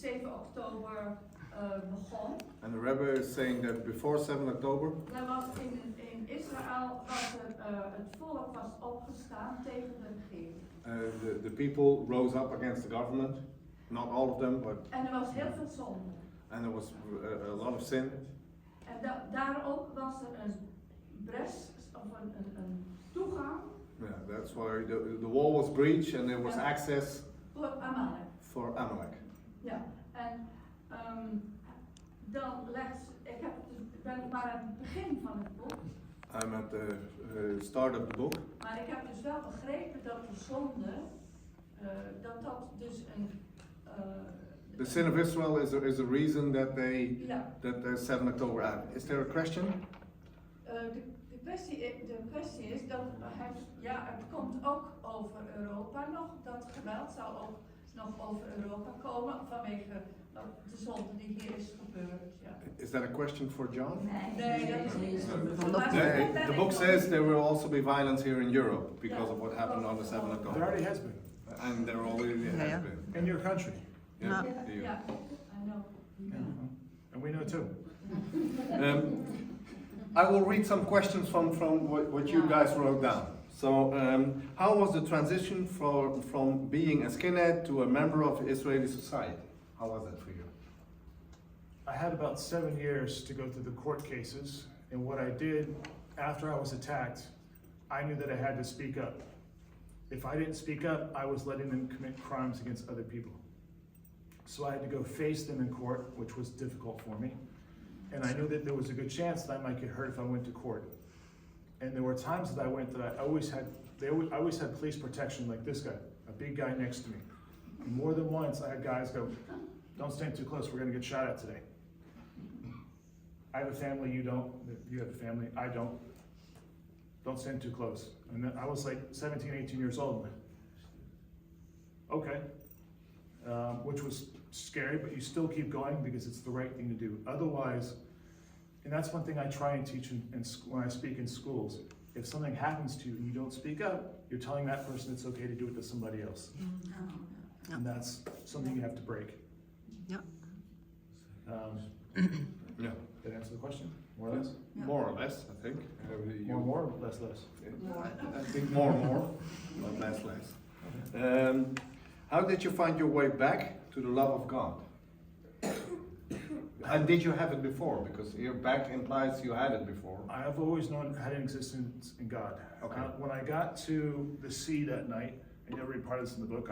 7 oktober begon. And the Rebbe is saying that before 7 October, Er was in Israël was het volk was opgestaan tegen de regering. the people rose up against the government. Not all of them, but En er was heel veel zonde. and there was a lot of sin. En daarop was er een bres of een toegang Yeah, that's why the wall was breached and there was access voor Amalek. for Amalek. Ja, en dan ben ik maar aan het begin van het boek. I'm at the start of the book. Maar ik heb dus wel begrepen dat de zonde, dat dus een... The sin of Israel is a reason that Ja. that there's 7 October added. Is there a question? De kwestie is dat het komt ook over Europa nog. Dat geweld zou ook nog over Europa komen vanwege de zonde die hier is gebeurd. Ja. Is that a question for John? Nee, dat is niet. The book says there will also be violence here in Europe because of what happened on the 7 There October. already has been. And there already has been. In your country. Yeah. Ja, I know. And we know too. I will read some questions from what you guys wrote down. So, how was the transition from being a skinhead to a member of Israeli society? How was that for you? I had about 7 years to go through the court cases, and what I did after I was attacked, I knew that I had to speak up. If I didn't speak up, I was letting them commit crimes against other people. So I had to go face them in court, which was difficult for me. And I knew that there was a good chance that I might get hurt if I went to court. And there were times that I went that I always had police protection, like this guy, a big guy next to me. And more than once, I had guys go, "Don't stand too close, we're gonna get shot at today." I have a family, you don't. You have a family, I don't. Don't stand too close. And then I was like 17, 18 years old. Okay. Which was scary, but you still keep going because it's the right thing to do. Otherwise, and that's one thing I try and teach when I speak in schools. If something happens to you and you don't speak up, you're telling that person it's okay to do it to somebody else. And that's something you have to break. Yeah. Yeah. Did I answer the question? More or less? More or less, I think. More, less, less. I think more, but less. How did you find your way back to the love of God? And did you have it before? Because here back implies you had it before. I have always known had an existence in God. Okay. When I got to the sea that night, and you'll read part of this in the book,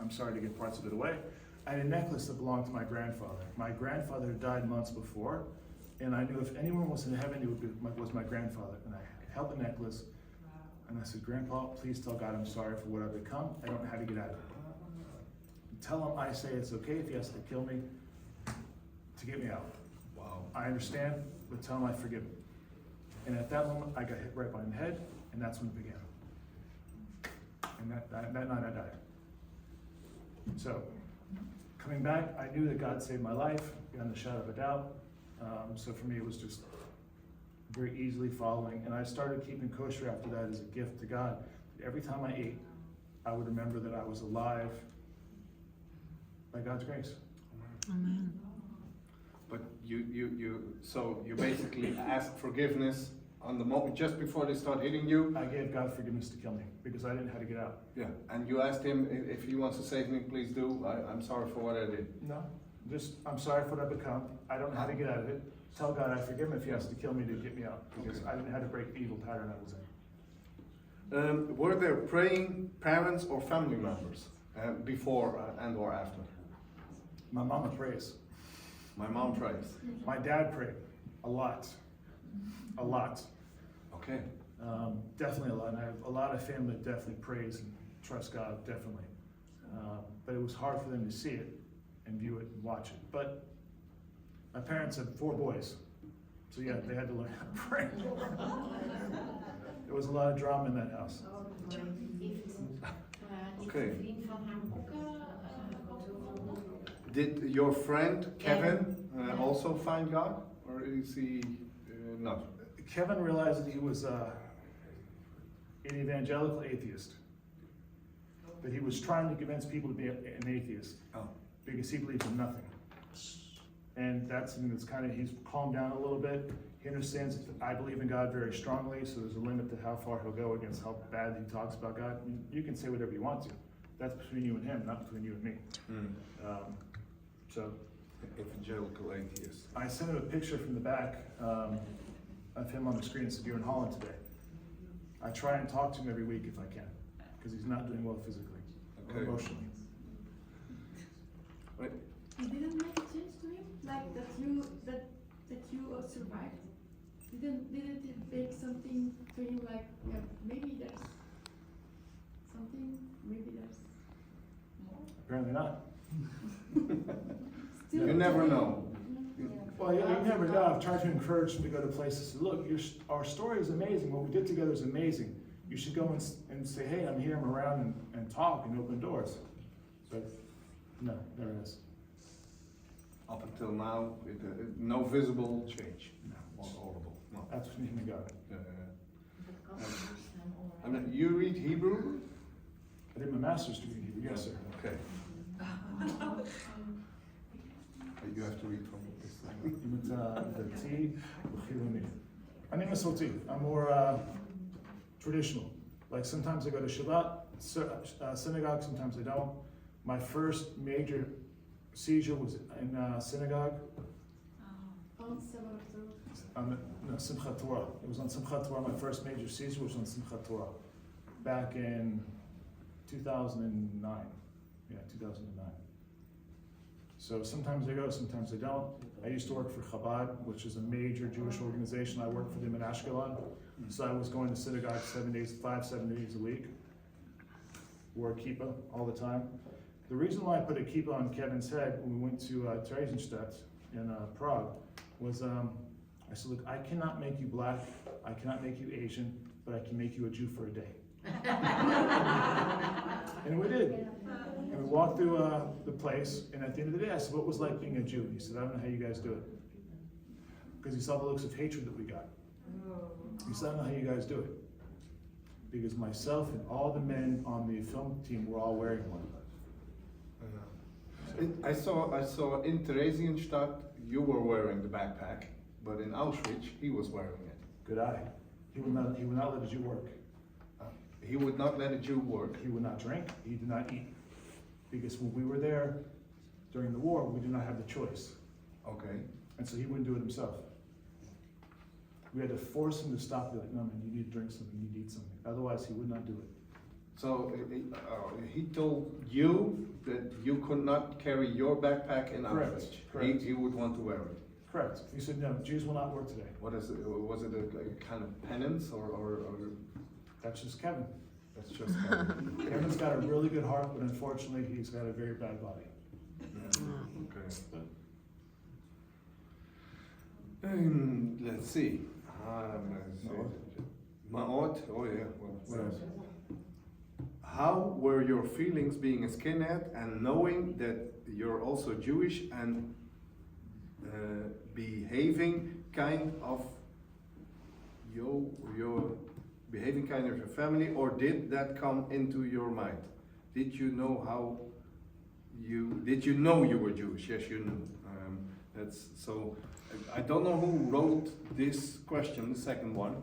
I'm sorry to give parts of it away. I had a necklace that belonged to my grandfather. My grandfather died months before, and I knew if anyone was in heaven, it was my grandfather. And I held the necklace, and I said, "Grandpa, please tell God I'm sorry for what I've become. I don't know how to get out of it. Tell him I say it's okay if he has to kill me to get me out. Wow. I understand, but tell him I forgive him." And at that moment, I got hit right by the head, and that's when it began. And that night I died. So, coming back, I knew that God saved my life, beyond the shadow of a doubt. So for me, it was just very easily following. And I started keeping kosher after that as a gift to God. Every time I ate, I would remember that I was alive by God's grace. Amen. But so you basically asked forgiveness on the moment just before they start hitting you. I gave God forgiveness to kill me because I didn't know how to get out. Yeah, and you asked him if he wants to save me, please do. I'm sorry for what I did. No, just I'm sorry for what I've become. I don't know how to get out of it. Tell God I forgive him if he has to kill me to get me out because I didn't know how to break the evil pattern I was in. Were there praying parents or family members before and or after? My mama prays. My mom prays. My dad prayed a lot. A lot. Okay. Definitely a lot. And I have a lot of family that definitely prays and trusts God, definitely. But it was hard for them to see it and view it and watch it. But my parents had 4 boys. So yeah, they had to learn how to pray. There was a lot of drama in that house. Okay. Did your friend Kevin also find God, or is he not? Kevin realized that he was an evangelical atheist. That he was trying to convince people to be an atheist. Oh. because he believes in nothing. And that's something that's kind of, he's calmed down a little bit. He understands that I believe in God very strongly, so there's a limit to how far he'll go against how bad he talks about God. You can say whatever you want to. That's between you and him, not between you and me. So Evangelical atheist. I sent him a picture from the back of him on the screen. So you're in Holland today. I try and talk to him every week if I can, because he's not doing well physically or emotionally. Right. You didn't make a change to him, like that you survived. Didn't it make something to him, like, yeah, maybe there's something, maybe there's Apparently not. still. You never know. Well, you never know. I've tried to encourage him to go to places. Look, our story is amazing. What we did together is amazing. You should go and say, hey, I'm here, I'm around, and talk and open doors. But no, there it is. Up until now, no visible change. No, was horrible. No. That's between him and God. I mean, you read Hebrew? I did my master's degree in Hebrew, yes, sir. Okay. You have to read from this thing. I'm more traditional. Like sometimes I go to Shabbat, synagogue, sometimes I don't. My first major seizure was in synagogue. On Simchat Torah. It was on Simchat Torah. My first major seizure was on Simchat Torah. Back in 2009. Yeah, 2009. So sometimes I go, sometimes I don't. I used to work for Chabad, which is a major Jewish organization. I worked for them in Ashkelon. So I was going to synagogue 7 days a week. Wore a kippah all the time. The reason why I put a kippah on Kevin's head when we went to Theresienstadt in Prague was I said, look, I cannot make you black, I cannot make you Asian, but I can make you a Jew for a day. And we did. And we walked through the place, and at the end of the day, I said, what was it like being a Jew? He said, I don't know how you guys do it. Because he saw the looks of hatred that we got. He said, I don't know how you guys do it. Because myself and all the men on the film team were all wearing one. I saw in Theresienstadt you were wearing the backpack, but in Auschwitz he was wearing it. Good eye. He would not let a Jew work. He would not let a Jew work. He would not drink. He did not eat. Because when we were there during the war, we did not have the choice. Okay. And so he wouldn't do it himself. We had to force him to stop. Be like, no man, you need to drink something, you need to eat something. Otherwise he would not do it. So he told you that you could not carry your backpack in Correct. Auschwitz. Correct. He would want to wear it. Correct. He said, no, Jews will not work today. What is it? Was it a kind of penance or That's just Kevin. that's just kind of, Kevin's got a really good heart, but unfortunately he's got a very bad body. okay. Let's see. Ma'ot. Oh yeah. What else? How were your feelings being a skinhead and knowing that you're also Jewish and behaving kind of your family, or did that come into your mind? Did you know you were Jewish? Yes, you knew. That's so. I don't know who wrote this question, the second one.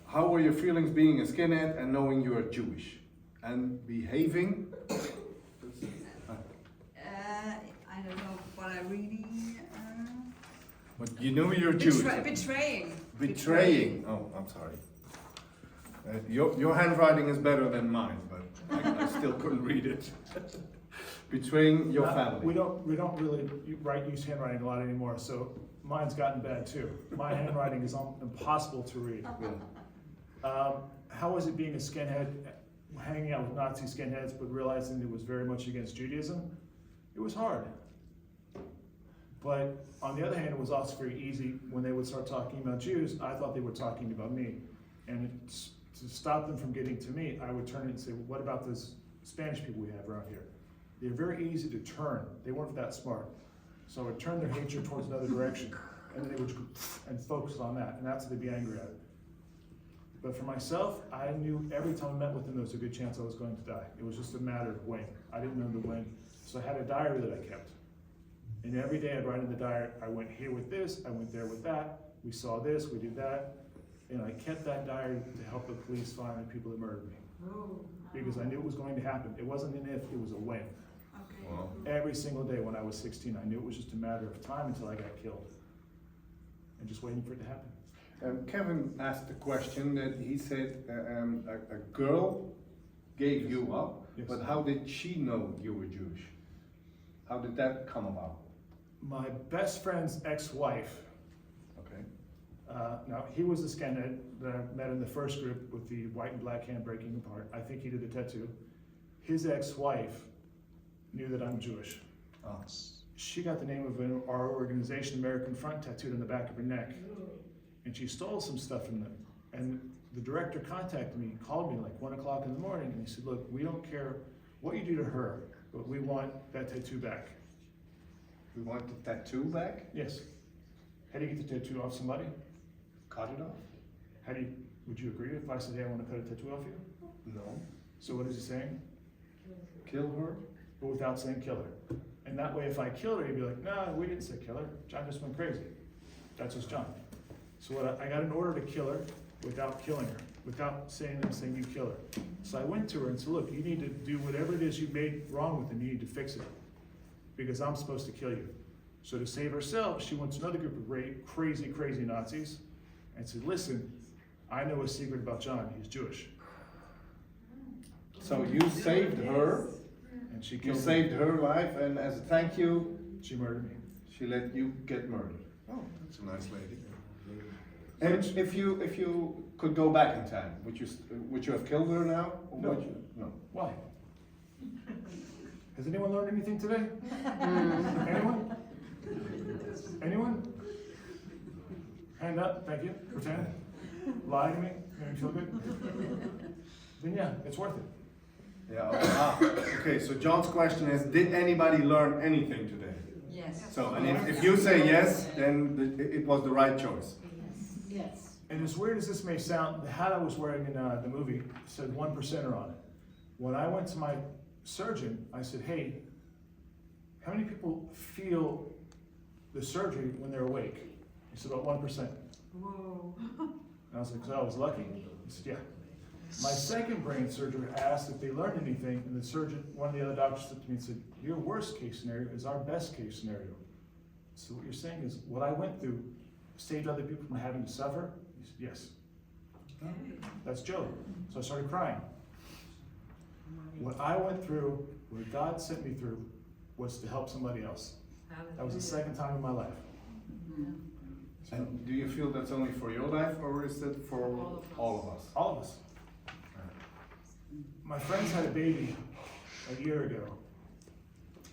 How were your feelings being a skinhead and knowing you are Jewish and behaving? I don't know what I really. But you know you're Jewish. Betraying. Betraying. Oh, I'm sorry. Your handwriting is better than mine, but I still couldn't read it. Betraying your family. We don't really use handwriting a lot anymore, so mine's gotten bad too. My handwriting is impossible to read. How was it being a skinhead, hanging out with Nazi skinheads, but realizing it was very much against Judaism? It was hard. But on the other hand, it was also very easy when they would start talking about Jews. I thought they were talking about me. And to stop them from getting to me, I would turn and say, well, what about those Spanish people we have around here? They're very easy to turn. They weren't that smart. So I would turn their hatred towards another direction, and then they would and focus on that, and that's what they'd be angry at. But for myself, I knew every time I met with him, there was a good chance I was going to die. It was just a matter of when. I didn't know the when. So I had a diary that I kept. And every day I'd write in the diary, I went here with this, I went there with that, we saw this, we did that. And I kept that diary to help the police find the people that murdered me. Because I knew it was going to happen. It wasn't an if, it was a when. Okay. Wow. Every single day when I was 16, I knew it was just a matter of time until I got killed. And just waiting for it to happen. Kevin asked a question that he said a girl gave you up, Yes. but how did she know you were Jewish? How did that come about? My best friend's ex-wife, Okay. now he was the skinhead that I met in the first group with the white and black hand breaking apart. I think he did the tattoo. His ex-wife knew that I'm Jewish. Oh. She got the name of our organization, American Front, tattooed on the back of her neck. And she stole some stuff from them. And the director contacted me, called me like 1 o'clock in the morning, and he said, look, we don't care what you do to her, but we want that tattoo back. We want the tattoo back? Yes. How do you get the tattoo off somebody? Cut it off? Would you agree if I said, hey, I want to cut a tattoo off you? No. So what is he saying? Kill her? But without saying kill her. And that way, if I killed her, he'd be like, no, we didn't say kill her. John just went crazy. That's just John. So I got an order to kill her without killing her, without saying you kill her. So I went to her and said, look, you need to do whatever it is you made wrong with him, you need to fix it. Because I'm supposed to kill you. So to save herself, she went to another group of crazy Nazis and said, listen, I know a secret about John, he's Jewish. So you saved her, And she you killed saved me. her life, and as a thank you, She murdered me. she let you get murdered. Oh, that's a nice lady. And And if you could go back in time, would you have killed her now? Or No. would you? No. Why? Has anyone learned anything today? Anyone? Anyone? Hand up, thank you, pretend. Lie to me, make me feel good. Then yeah, it's worth it. Yeah. Okay. So John's question is: did anybody learn anything today? Yes. So, and if you say yes, then it was the right choice. Yes. And as weird as this may sound, the hat I was wearing in the movie said 1%er on it. When I went to my surgeon, I said, hey, how many people feel the surgery when they're awake? He said, about 1%. Whoa. And I was like, because I was lucky. He said, yeah. My second brain surgeon asked if they learned anything, and the surgeon, one of the other doctors said to me and said, your worst case scenario is our best case scenario. So what you're saying is, what I went through saved other people from having to suffer? He said, yes. That's Job. So I started crying. What I went through, what God sent me through, was to help somebody else. That was the second time in my life. And do you feel that's only for your life, or is that for all of us? All of us. My friends had a baby a year ago.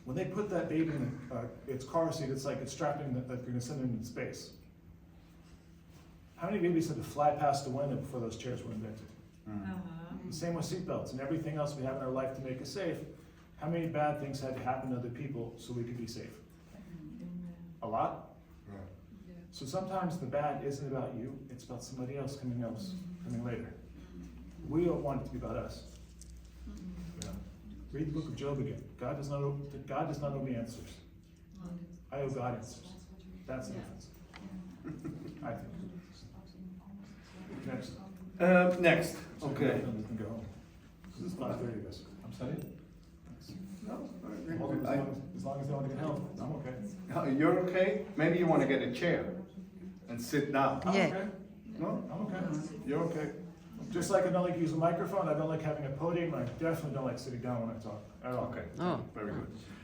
When they put that baby in its car seat, it's like it's strapped in, like they're gonna send it into space. How many babies had to fly past the window before those chairs were invented? The same with seatbelts and everything else we have in our life to make us safe. How many bad things had to happen to other people so we could be safe? A lot. Right. So sometimes the bad isn't about you, it's about somebody else coming later. We don't want it to be about us. You know? Read the book of Job again. God does not owe me answers. I owe God answers. That's the difference. I think. Next. Next. Okay. We can go home. This is 5:30 of us. I'm sorry? No, As long as they want to get help, I'm okay. You're okay? Maybe you want to get a chair and sit down. I'm Yeah. okay. No? I'm okay. You're okay. Just like I don't like using a microphone, I don't like having a podium, I definitely don't like sitting down when I talk at all. Okay. Oh. Very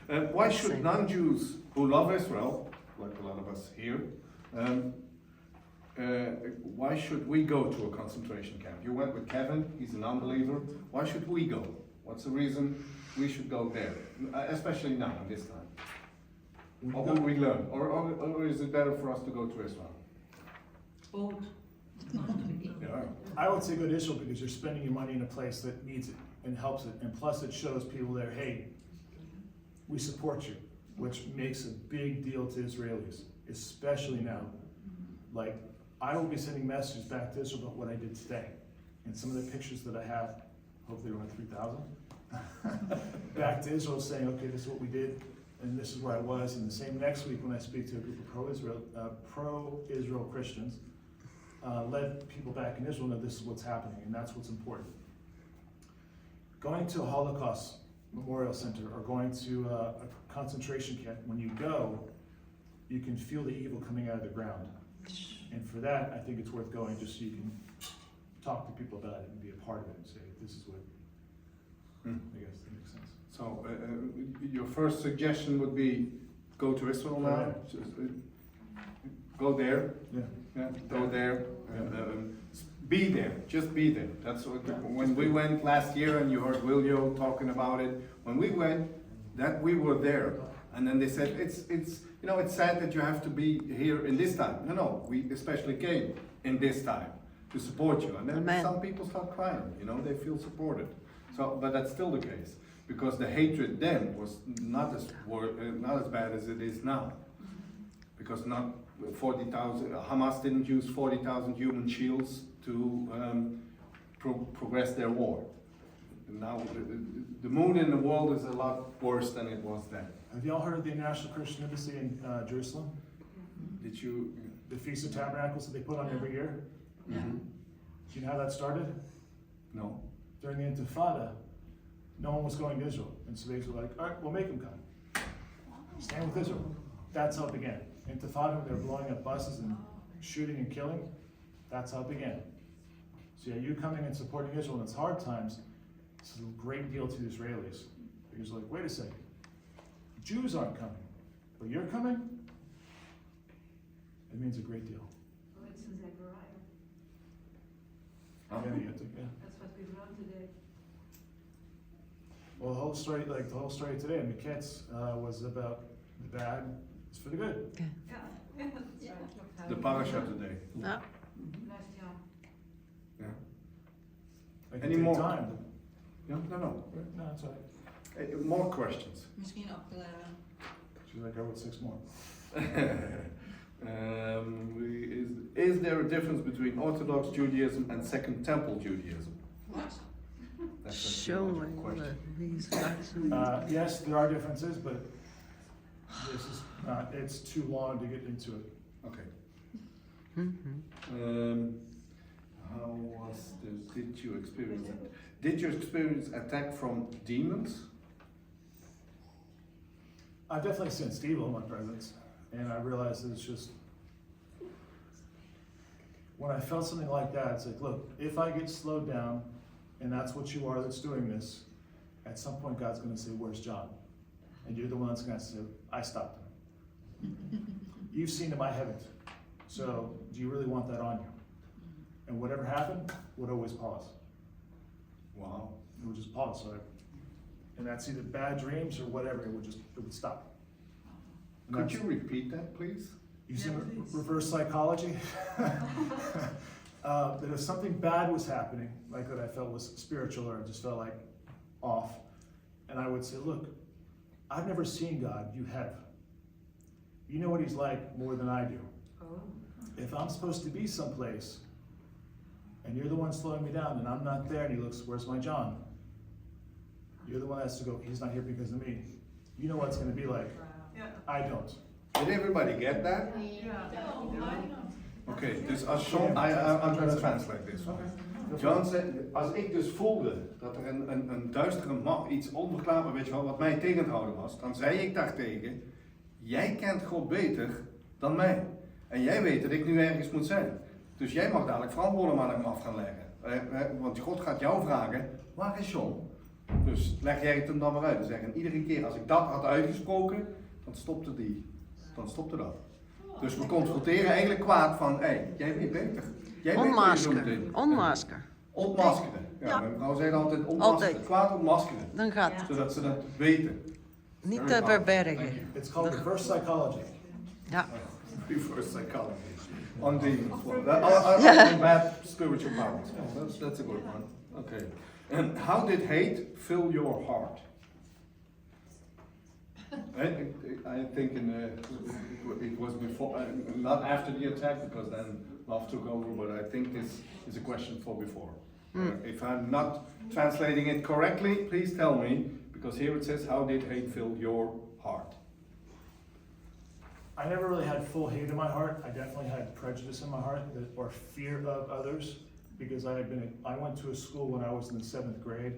good. Why should Same. non-Jews who love Israel, like a lot of us here, why should we go to a concentration camp? You went with Kevin, he's a non-believer. Why should we go? What's the reason we should go there? Especially now, in this time. What will we learn? Or is it better for us to go to Israel? Both. Yeah. I would say go to Israel because you're spending your money in a place that needs it and helps it. And plus it shows people there, hey, we support you, which makes a big deal to Israelis, especially now. Like, I will be sending messages back to Israel about what I did today. And some of the pictures that I have, hopefully around 3,000, back to Israel saying, okay, this is what we did, and this is where I was. And the same next week when I speak to a group of pro-Israel Christians, let people back in Israel know this is what's happening, and that's what's important. Going to a Holocaust Memorial Center or going to a concentration camp, when you go, you can feel the evil coming out of the ground. And for that, I think it's worth going just so you can talk to people about it and be a part of it and say, this is what, I guess that makes sense. So, your first suggestion would be go to Israel now? Go there? Yeah. Yeah, go there. Be there, just be there. That's what, when we went last year and you heard Willio talking about it, when we went, that we were there. And then they said, it's sad that you have to be here in this time. No, we especially came in this time to support you. And then Amen. some people start crying, they feel supported. So, but that's still the case, because the hatred then was not as bad as it is now. Because not 40,000, Hamas didn't use 40,000 human shields to progress their war. And now the mood in the world is a lot worse than it was then. Have y'all heard of the National Christian Embassy in Jerusalem? Did you? The Feast of Tabernacles that they put on every year? Mm-hmm. Do you know how that started? No. During the Intifada, no one was going to Israel. And so they were like, all right, we'll make them come. Stand with Israel. That's how it began. Intifada, they were blowing up buses and shooting and killing. That's how it began. So yeah, you coming and supporting Israel in its hard times, it's a great deal to the Israelis. Because like, wait a second, Jews aren't coming, but you're coming? It means a great deal. Oh, it's in Zechariah. Yeah. That's what we learned today. Well, the whole story, today in Miketz was about the bad, it's for the good. Yeah. That's right. The parasha today. Ja. Last year. Yeah. Like, Any it take more? time. No. No, it's all right. More questions. Misschien ook She's like, I wrote 6 more. Is there a difference between Orthodox Judaism and Second Temple Judaism? what? That's a Show me theological question. these actually. Yes, there are differences, but this is not, it's too long to get into it. Okay. Mhm. How was this? Did you experience it? Did you experience attack from demons? I've definitely sensed evil in my presence, and I realized that it's just, when I felt something like that, it's like, look, if I get slowed down, and that's what you are that's doing this, at some point God's going to say, where's John? And you're the one that's going to say, I stopped him. You've seen him, I haven't. So do you really want that on you? And whatever happened would always pause. Wow. It would just pause. And that's either bad dreams or whatever, it would stop. And Could that's- you repeat that, please? Using Yeah, please. reverse psychology, that if something bad was happening, like that I felt was spiritual or I just felt like off, and I would say, look, I've never seen God, you have. You know what he's like more than I do. Oh. If I'm supposed to be someplace, and you're the one slowing me down, and I'm not there, and he looks, where's my John? You're the one that has to go, he's not here because of me. You know what it's gonna be like. Yeah. I don't. Did everybody get that? Yeah. Okay, dus als John, I'm going to translate this. John zei, als ik dus voelde dat er een duistere macht, iets onverklaarbaar, weet je wel, wat mij tegen het houden was, dan zei ik daartegen, jij kent God beter dan mij. En jij weet dat ik nu ergens moet zijn. Dus jij mag dadelijk verantwoorden maar naar hem af gaan leggen. Want God gaat jou vragen, waar is John? Dus leg jij het hem dan maar uit. En zeggen, iedere keer als ik dat had uitgesproken, dan stopte dat. Dus we confronteren eigenlijk kwaad van, jij weet beter. Jij weet wat je zo Onmasker. meteen. Onmasker. Ontmaskeren. Ja, Ja. mijn vrouw zei altijd ontmaskeren. Altijd. Kwaad ontmaskeren. Dan gaat het. Zodat ze dat weten. Niet Very te powerful. verbergen. Thank you. It's called reverse psychology. Ja. Reverse psychology. On demons. On bad spiritual powers. That's a good one. Okay. And how did hate fill your heart? I think it was before, not after the attack, because then love took over, but I think this is a question for before. If I'm not translating it correctly, please tell me, because here it says, how did hate fill your heart? I never really had full hate in my heart. I definitely had prejudice in my heart or fear of others, because I went to a school when I was in the 7th grade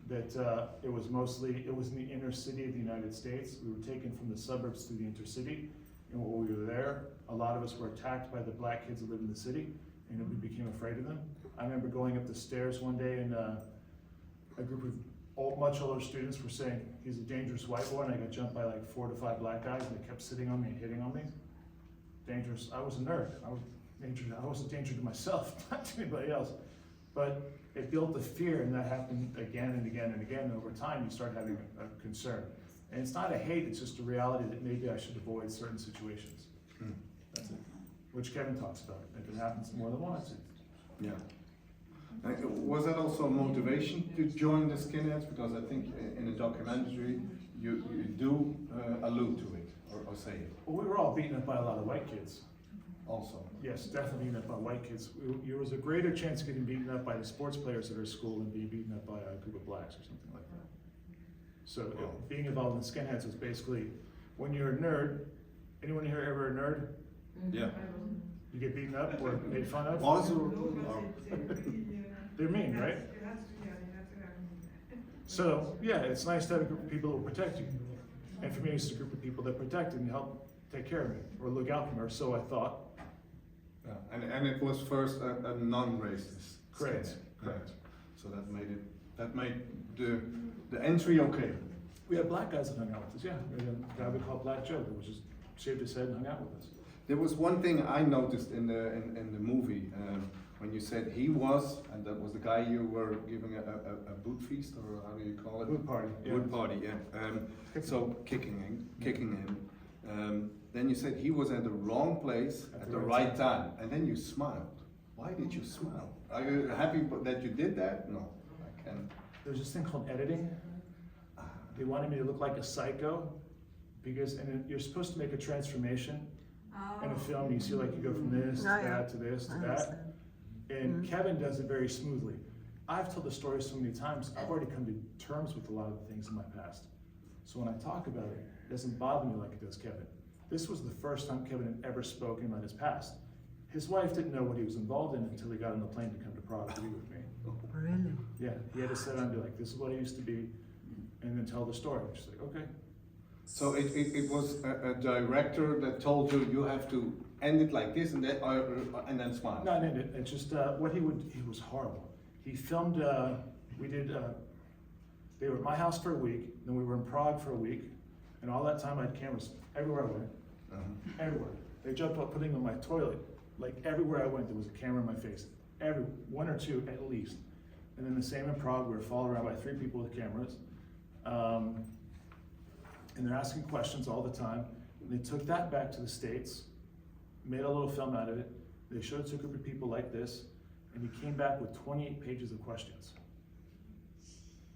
that it was in the inner city of the United States. We were taken from the suburbs to the intercity, and when we were there, a lot of us were attacked by the black kids that lived in the city, and we became afraid of them. I remember going up the stairs one day, and a group of much older students were saying, he's a dangerous white boy, and I got jumped by like 4 to 5 black guys, and they kept sitting on me and hitting on me. Dangerous. I was a nerd. I was a danger to myself, not to anybody else. But it built the fear, and that happened again and again and again. And over time, you start having a concern. And it's not a hate, it's just a reality that maybe I should avoid certain situations. That's it. Which Kevin talks about. If it happens more than once. Yeah. Was that also a motivation to join the skinheads? Because I think in the documentary you do allude to it or say it. Well, we were all beaten up by a lot of white kids. Also. Yes, definitely beaten up by white kids. There was a greater chance of getting beaten up by the sports players at our school than being beaten up by a group of blacks or something like that. So being involved in skinheads was basically, when you're a nerd, anyone here ever a nerd? Yeah. You get beaten up or made fun of? They're mean, right? So, yeah, it's nice to have a group of people who will protect you. And for me, it's a group of people that protect and help take care of me, or look out for me, or so I thought. Yeah. And it was first a non-racist. Correct. skinhead. Correct. So that made the entry okay. We had black guys that hung out with us, yeah. We had a guy we called Black Joe that was just shaved his head and hung out with us. There was one thing I noticed in the movie when you said he was, and that was the guy you were giving a boot feast, or how do you call it? Boot party. Yeah. Boot party, yeah. So kicking him. Then you said he was at the wrong place at the right time, and then you smiled. Why did you smile? Are you happy that you did that? No, I can't. There's this thing called editing. They wanted me to look like a psycho, because you're supposed to make a transformation in a film. You see, like, you go from this to that to this to that. And Kevin does it very smoothly. I've told the story so many times, I've already come to terms with a lot of the things in my past. So when I talk about it, it doesn't bother me like it does Kevin. This was the first time Kevin had ever spoken about his past. His wife didn't know what he was involved in until he got on the plane to come to Prague to be with me. Really? Yeah, he had to sit down and be like, this is what I used to be, and then tell the story. She's like, okay. So it was a director that told you you have to end it like this and that, and then smile. Not end it. It's just he was horrible. He filmed. They were at my house for a week, then we were in Prague for a week, and all that time I had cameras everywhere I went. Everywhere. They jumped up putting them in my toilet. Like everywhere I went, there was a camera in my face. One or two at least. And then the same in Prague, we were followed around by 3 people with cameras. And they're asking questions all the time. And they took that back to the States, made a little film out of it. They showed it to a group of people like this, and he came back with 28 pages of questions.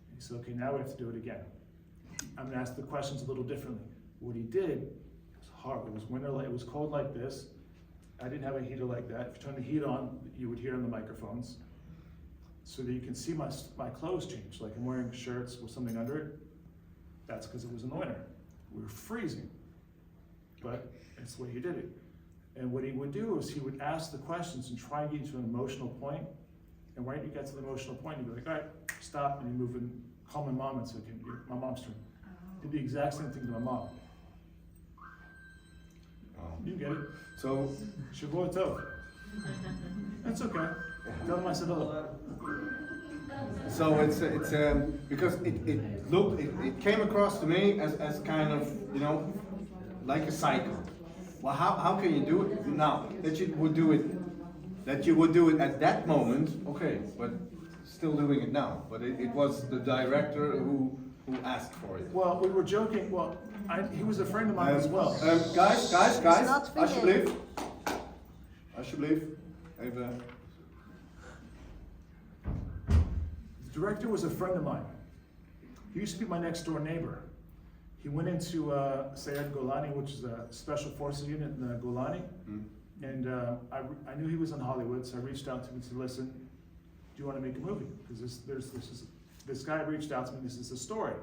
And he said, okay, now we have to do it again. I'm gonna ask the questions a little differently. What he did, it was horrible. It was winter, it was cold like this. I didn't have a heater like that. If you turn the heat on, you would hear on the microphones. So that you can see my clothes change. Like I'm wearing shirts with something under it. That's because it was in the winter. We were freezing, but that's the way he did it. And what he would do is he would ask the questions and try and get you to an emotional point. And right when you get to the emotional point, he'd be like, all right, stop, and he'd move and call my mom and say, okay, my mom's turn. Did the exact same thing to my mom. You get it. So, Shavua Tov. That's okay. Tell him I said hello. so it's because it came across to me as kind of, you know, like a cycle. Well, how can you do it now? That you would do it at that moment, okay, but still doing it now. But it was the director who asked for it. Well, we were joking. Well, he was a friend of mine as well. Guys, not I should finished. leave. Even. The director was a friend of mine. He used to be my next door neighbor. He went into Sayed Golani, which is a special forces unit in the Golani. And I knew he was in Hollywood, so I reached out to him to listen. you want to make a movie? Because this guy reached out to me, this is a story.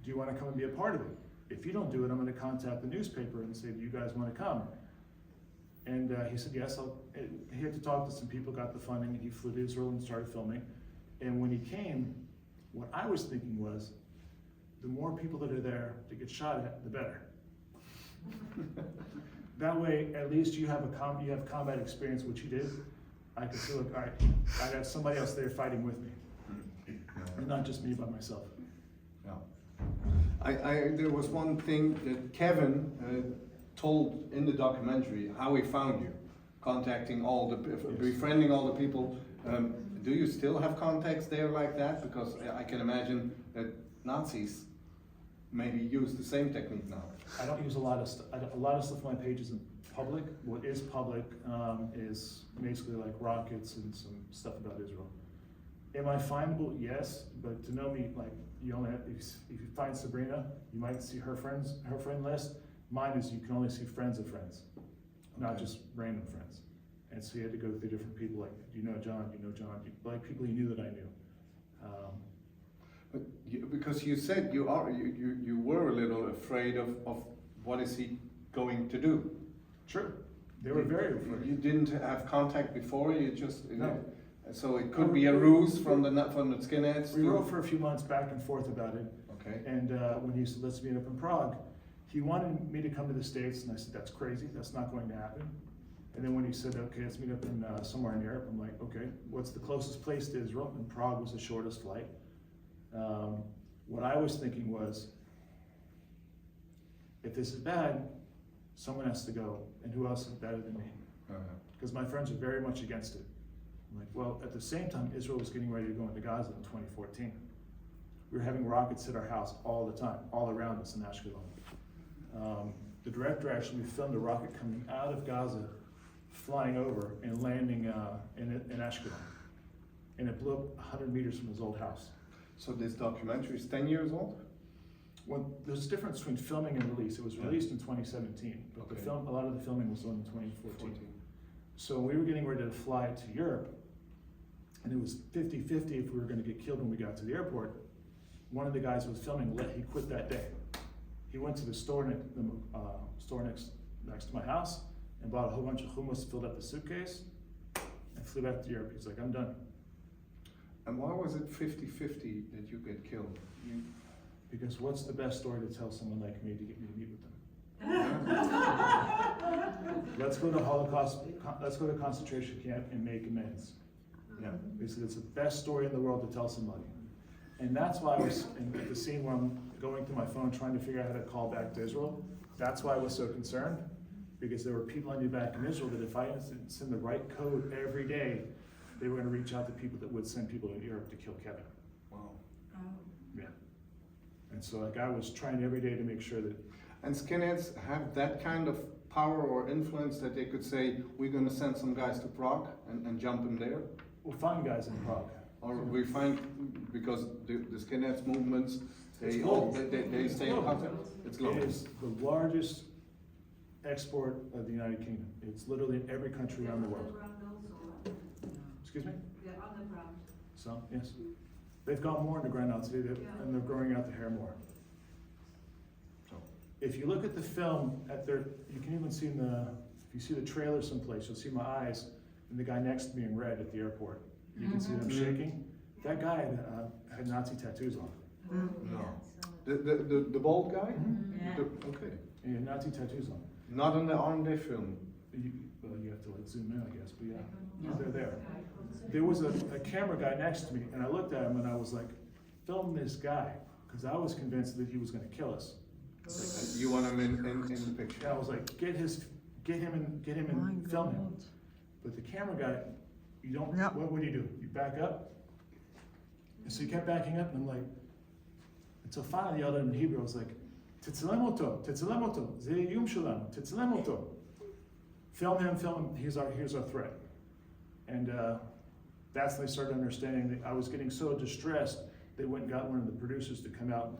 Do you want to come and be a part of it? If you don't do it, I'm going to contact the newspaper and say, do you guys want to come? And he said, yes. He had to talk to some people, got the funding, and he flew to Israel and started filming. And when he came, what I was thinking was, the more people that are there to get shot at, the better. That way, at least you have combat experience, which you did. I could feel like, all right, I have somebody else there fighting with me, and not just me by myself. There was one thing that Kevin told in the documentary, how he found you, contacting all the, befriending all the people. Do you still have contacts there like that? Because I can imagine that Nazis maybe use the same technique now. I don't use a lot of stuff. A lot of stuff on my page isn't public. What is public is basically like rockets and some stuff about Israel. Am I findable? Yes, but to know me, like, you only have, if you find Sabrina, you might see her friend list. Mine is you can only see friends of friends, not just random friends. And so you had to go through different people, like, you know John, like people you knew that I knew. But because you said you were a little afraid of what is he going to do. True, they were very afraid. You didn't have contact before. You just No. So it could be a ruse from the skinheads. We wrote for a few months back and forth about it. Okay. And when he said, let's meet up in Prague, he wanted me to come to the States, and I said, that's crazy, that's not going to happen. And then when he said, okay, let's meet up in somewhere in Europe, I'm like, okay, what's the closest place to Israel? And Prague was the shortest flight. What I was thinking was, if this is bad, someone has to go, and who else is better than me? Because my friends are very much against it. I'm like, well, at the same time, Israel was getting ready to go into Gaza in 2014. We were having rockets hit our house all the time, all around us in Ashkelon. The director actually filmed a rocket coming out of Gaza, flying over and landing in Ashkelon. And it blew up 100 meters from his old house. So this documentary is 10 years old? Well, there's a difference between filming and release. It was released in 2017, but Okay. a lot of the filming was done in 2014. So we were getting ready to fly to Europe, and it was 50-50 if we were going to get killed when we got to the airport. One of the guys who was filming, he quit that day. He went to the store next to my house and bought a whole bunch of hummus, filled up the suitcase, and flew back to Europe. He's like, I'm done. And why was it 50-50 that you get killed? Because what's the best story to tell someone like me to get me to meet with them? Let's go to Holocaust, let's go to concentration camp and make amends. Yeah. Basically, it's the best story in the world to tell somebody. And that's why I was in the scene where I'm going through my phone trying to figure out how to call back to Israel. That's why I was so concerned, because there were people I knew back in Israel that if I didn't send the right code every day, they were going to reach out to people that would send people to Europe to kill Kevin. Wow. Yeah. And so like I was trying every day to make sure that. And skinheads have that kind of power or influence that they could say, we're going to send some guys to Prague and jump them there? We'll find guys in Prague. Or we find, because the skinheads movements, they stay in contact. It's global. It is the largest export of the United Kingdom. It's literally in every country around the world. Excuse me? They're underground. Some, yes. They've gone more underground now today, and they're growing out the hair more. So, if you look at the film, you can even see if you see the trailer someplace, you'll see my eyes and the guy next to me in red at the airport. You can see them shaking. That guy had Nazi tattoos on. No. The bald guy? Yeah. Okay. He had Nazi tattoos on. Not on the Arnday film. Well, you have to like zoom in, I guess, but yeah, they're there. There was a camera guy next to me, and I looked at him and I was like, film this guy, because I was convinced that he was going to kill us. You want him in the picture? And I was like, get him and film him. But the camera guy, you don't. Yep. What do? You back up. And so he kept backing up, and I'm like, until finally I yelled at him in Hebrew. I was like, "Tetzelemoto, tetzelemoto, ze yum shalom, tetzelemoto." Film him. Here's our threat. And that's when they started understanding that I was getting so distressed. They went and got one of the producers to come out and